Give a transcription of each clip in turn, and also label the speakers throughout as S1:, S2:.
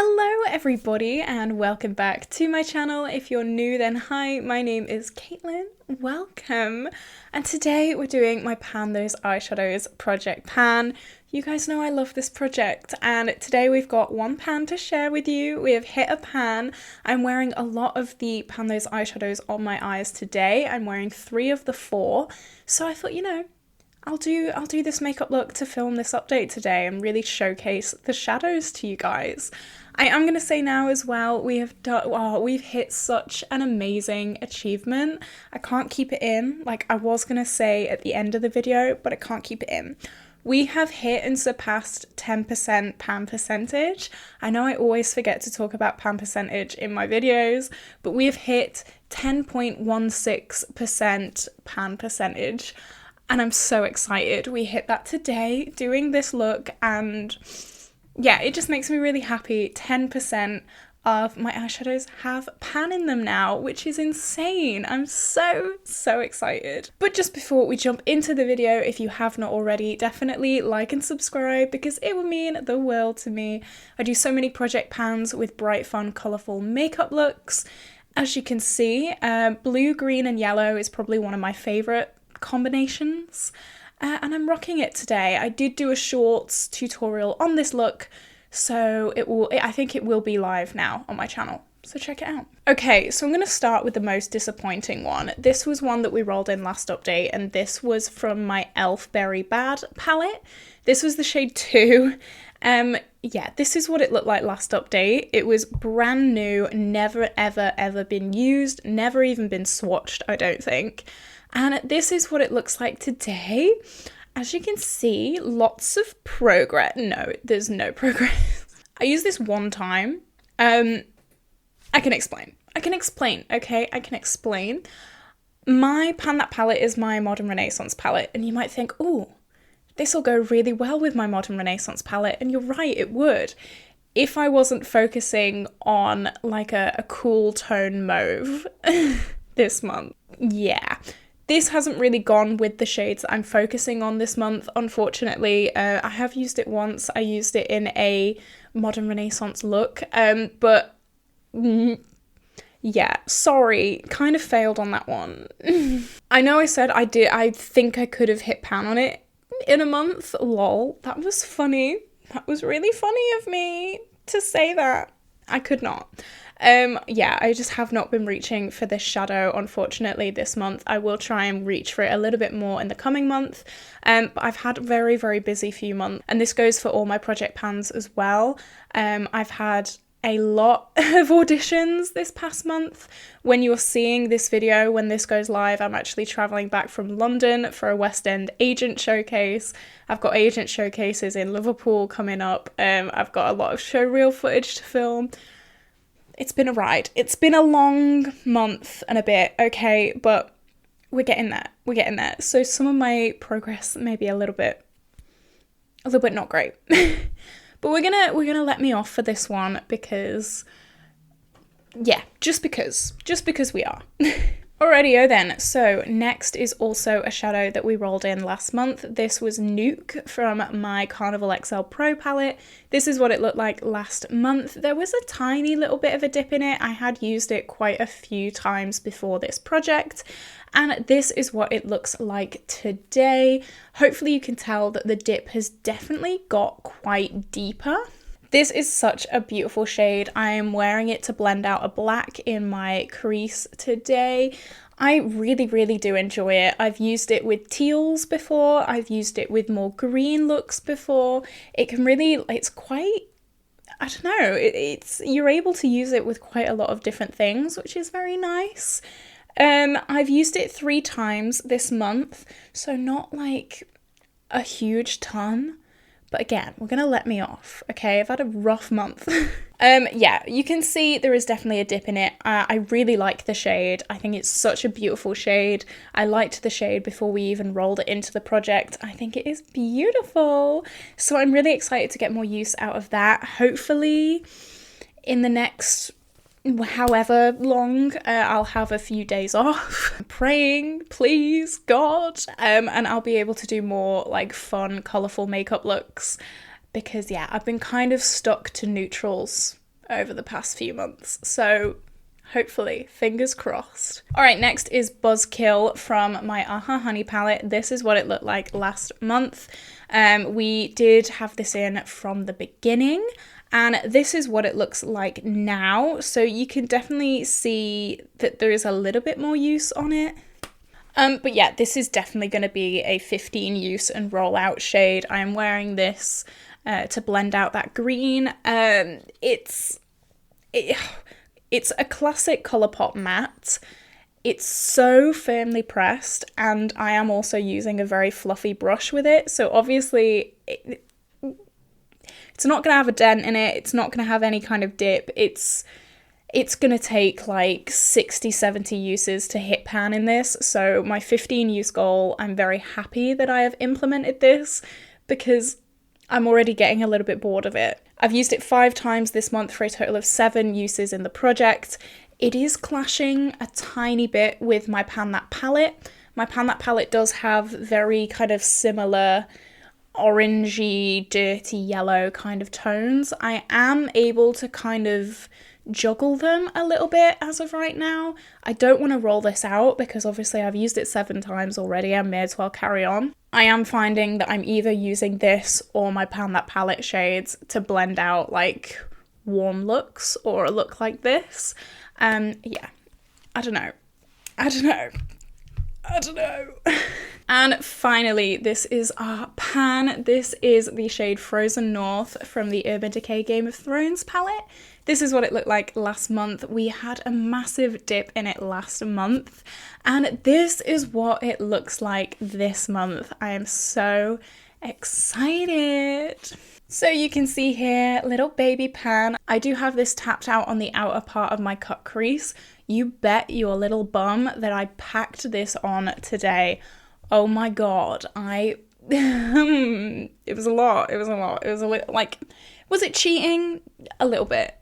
S1: Hello everybody and welcome back to my channel. If you're new then hi, my name is Caitlin, welcome. And today we're doing my Pan Those Eyeshadows Project Pan. You guys know I love this project and today we've got one pan to share with you. We have hit a pan. I'm wearing a lot of the Pan Those eyeshadows on my eyes today. I'm wearing 3 of the 4. So I thought, you know, I'll do this makeup look to film this update today and really showcase the shadows to you guys. I am going to say now as well, we've hit such an amazing achievement. I can't keep it in, like I was going to say at the end of the video, but I can't keep it in. We have hit and surpassed 10% pan percentage. I know I always forget to talk about pan percentage in my videos, but we have hit 10.16% pan percentage. And I'm so excited. We hit that today doing this look and yeah, it just makes me really happy. 10% of my eyeshadows have pan in them now, which is insane. I'm so excited. But just before we jump into the video, if you have not already, definitely like and subscribe because it would mean the world to me. I do so many project pans with bright, fun, colourful makeup looks. As you can see, blue, green and yellow is probably one of my favourite combinations and I'm rocking it today. I did do a shorts tutorial on this look, so I think it will be live now on my channel, so check it out. Okay, so I'm going to start with the most disappointing one. This was one that we rolled in last update and this was from my e.l.f. Berry Bad palette. This was the shade 2. Yeah, this is what it looked like last update. It was brand new, never ever been used, never even been swatched, I don't think. And this is what it looks like today. As you can see, lots of progress. No, there's no progress. I used this one time. I can explain, okay? I can explain. My Pan That palette is my Modern Renaissance palette, and you might think, oh, this will go really well with my Modern Renaissance palette, and you're right, it would. If I wasn't focusing on like a cool tone mauve this month. Yeah. This hasn't really gone with the shades that I'm focusing on this month, unfortunately. I have used it once. I used it in a Modern Renaissance look, but yeah, sorry, kind of failed on that one. I know I said I think I could have hit pan on it in a month. Lol, that was funny. That was really funny of me to say that. I could not. Yeah, I just have not been reaching for this shadow, unfortunately, this month. I will try and reach for it a little bit more in the coming month, but I've had a very busy few months, and this goes for all my project pans as well. I've had a lot of auditions this past month. When you're seeing this video, when this goes live, I'm actually travelling back from London for a West End agent showcase. I've got agent showcases in Liverpool coming up. I've got a lot of showreel footage to film. It's been a ride. It's been a long month and a bit, okay, but we're getting there. We're getting there. So some of my progress may be a little bit not great. But we're gonna let me off for this one because, yeah, just because we are. Alrighty-o then, so next is also a shadow that we rolled in last month. This was Nuke from my Carnival XL Pro palette. This is what it looked like last month. There was a tiny little bit of a dip in it. I had used it quite a few times before this project, and this is what it looks like today. Hopefully you can tell that the dip has definitely got quite deeper. This is such a beautiful shade. I am wearing it to blend out a black in my crease today. I really do enjoy it. I've used it with teals before. I've used it with more green looks before. It can really, it's quite, I don't know, you're able to use it with quite a lot of different things, which is very nice. I've used it 3 times this month, so not like a huge ton. But again, we're going to let me off, okay? I've had a rough month. Yeah, you can see there is definitely a dip in it. I really like the shade. I think it's such a beautiful shade. I liked the shade before we even rolled it into the project. I think it is beautiful. So I'm really excited to get more use out of that. Hopefully in the next however long, I'll have a few days off praying, please God, and I'll be able to do more like fun colourful makeup looks because yeah, I've been kind of stuck to neutrals over the past few months. So hopefully, fingers crossed. All right, next is Buzzkill from my Aha Honey palette. This is what it looked like last month. We did have this in from the beginning, and this is what it looks like now. So you can definitely see that there is a little bit more use on it. But yeah, this is definitely going to be a 15 use and roll out shade. I am wearing this to blend out that green. It's a classic Colourpop matte. It's so firmly pressed, and I am also using a very fluffy brush with it. So obviously, it's not going to have a dent in it. It's not going to have any kind of dip. It's going to take like 60, 70 uses to hit pan in this. So my 15 use goal, I'm very happy that I have implemented this because I'm already getting a little bit bored of it. I've used it 5 times this month for a total of 7 uses in the project. It is clashing a tiny bit with my PANNNNN palette. My PANNNNN palette does have very kind of similar orangey, dirty yellow kind of tones. I am able to kind of juggle them a little bit as of right now. I don't want to roll this out because obviously I've used it 7 times already. I may as well carry on. I am finding that I'm either using this or my PANNNNN palette shades to blend out like warm looks or a look like this. Yeah, I don't know. And finally, this is our pan. This is the shade Frozen North from the Urban Decay Game of Thrones palette. This is what it looked like last month. We had a massive dip in it last month, and this is what it looks like this month. I am so excited. So you can see here, little baby pan. I do have this tapped out on the outer part of my cut crease. You bet your little bum that I packed this on today. Oh my god, it was a lot. It was a little, like, was it cheating? A little bit,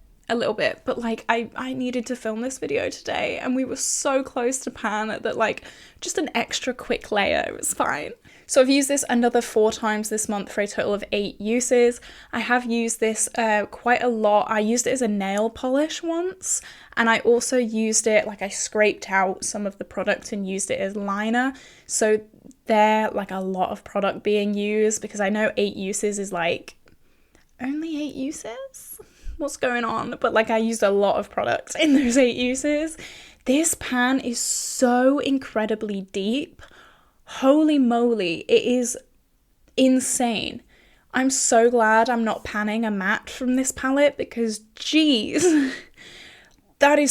S1: but like I needed to film this video today and we were so close to pan that like just an extra quick layer was fine. So I've used this another 4 times this month for a total of 8 uses. I have used this quite a lot. I used it as a nail polish once, and I also used it, like I scraped out some of the product and used it as liner. So there, like a lot of product being used, because I know 8 uses is like, only 8 uses? What's going on? But like I used a lot of product in those 8 uses. This pan is so incredibly deep. Holy moly, it is insane. I'm so glad I'm not panning a matte from this palette because geez, they're a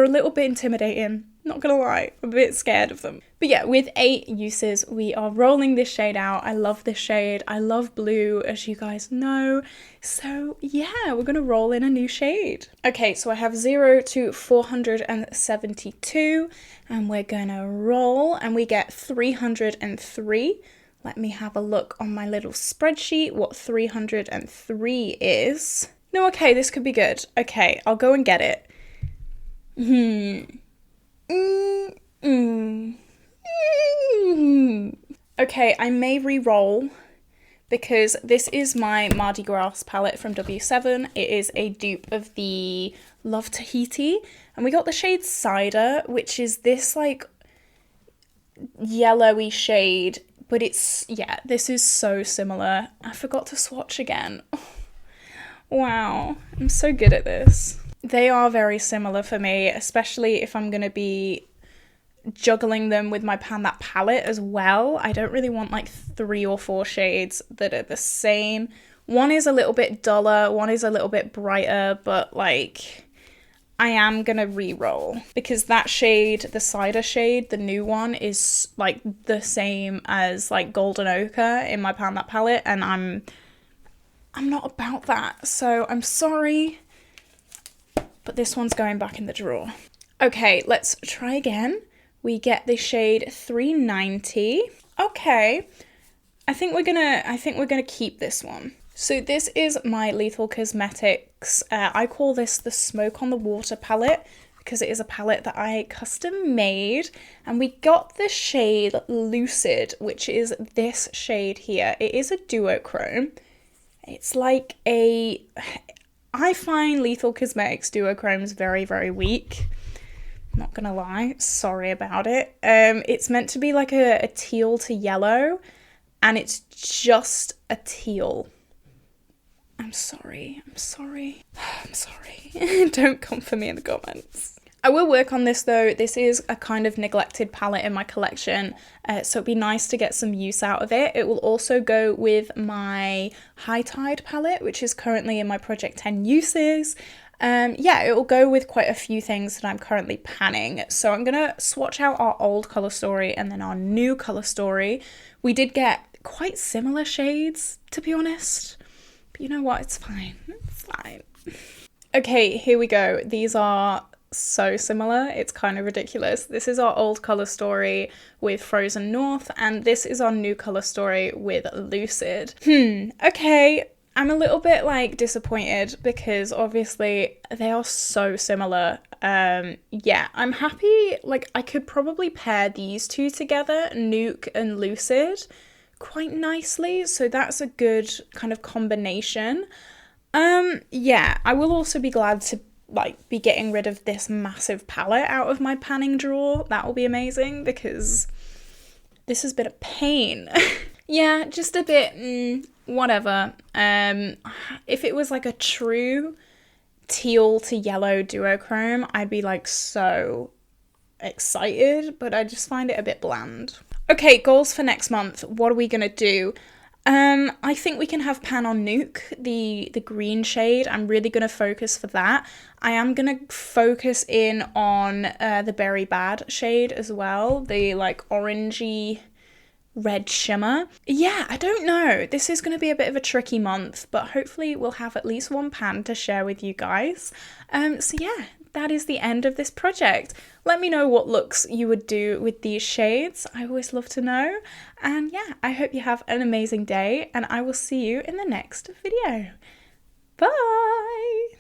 S1: little bit intimidating. Not gonna lie, I'm a bit scared of them. But yeah, with 8 uses, we are rolling this shade out. I love this shade. I love blue, as you guys know. So yeah, we're gonna roll in a new shade. Okay, so I have 0 to 472, and we're gonna roll, and we get 303. Let me have a look on my little spreadsheet what 303 is. No, okay, this could be good. Okay, I'll go and get it. Okay, I may re-roll because this is my Mardi Gras palette from W7. It is a dupe of the Love Tahiti, and we got the shade Cider, which is this like yellowy shade, but it's, yeah, this is so similar. I forgot to swatch again. Wow, I'm so good at this. They are very similar for me, especially if I'm going to be juggling them with my PANNNNN palette as well. I don't really want like 3 or 4 shades that are the same. One is a little bit duller, one is a little bit brighter, but like I am going to re-roll because that shade, the Cider shade, the new one, is like the same as like Golden Ochre in my PANNNNN palette, and I'm not about that, so I'm sorry. But this one's going back in the drawer. Okay, let's try again. We get the shade 390. Okay, I think we're gonna keep this one. So this is my Lethal Cosmetics. I call this the Smoke on the Water palette because it is a palette that I custom made, and we got the shade Lucid, which is this shade here. It is a duochrome. It's like a, I find Lethal Cosmetics duochromes very, very weak. Not gonna lie, sorry about it. It's meant to be like a teal to yellow, and it's just a teal. I'm sorry. Don't come for me in the comments. I will work on this though. This is a kind of neglected palette in my collection, so it'd be nice to get some use out of it. It will also go with my High Tide palette, which is currently in my Project 10 uses. Yeah, it will go with quite a few things that I'm currently panning. So I'm gonna swatch out our old colour story and then our new colour story. We did get quite similar shades, to be honest. But you know what? It's fine. It's fine. Okay, here we go. These are so similar. It's kind of ridiculous. This is our old colour story with Frozen North, and this is our new colour story with Lucid. Okay. I'm a little bit like disappointed because obviously they are so similar. Yeah, I'm happy. Like I could probably pair these two together, Nuke and Lucid, quite nicely. So that's a good kind of combination. Yeah, I will also be glad to like be getting rid of this massive palette out of my panning drawer. That will be amazing because this has been a pain. Yeah, just a bit, whatever. If it was like a true teal to yellow duochrome, I'd be like so excited, but I just find it a bit bland. Okay, goals for next month. What are we gonna do? I think we can have Pan on Nuke, the green shade. I'm really gonna focus for that. I am gonna focus in on the Berry Bad shade as well, the like orangey red shimmer. Yeah, I don't know. This is going to be a bit of a tricky month, but hopefully we'll have at least one pan to share with you guys. So yeah, that is the end of this project. Let me know what looks you would do with these shades. I always love to know. And yeah, I hope you have an amazing day, and I will see you in the next video. Bye!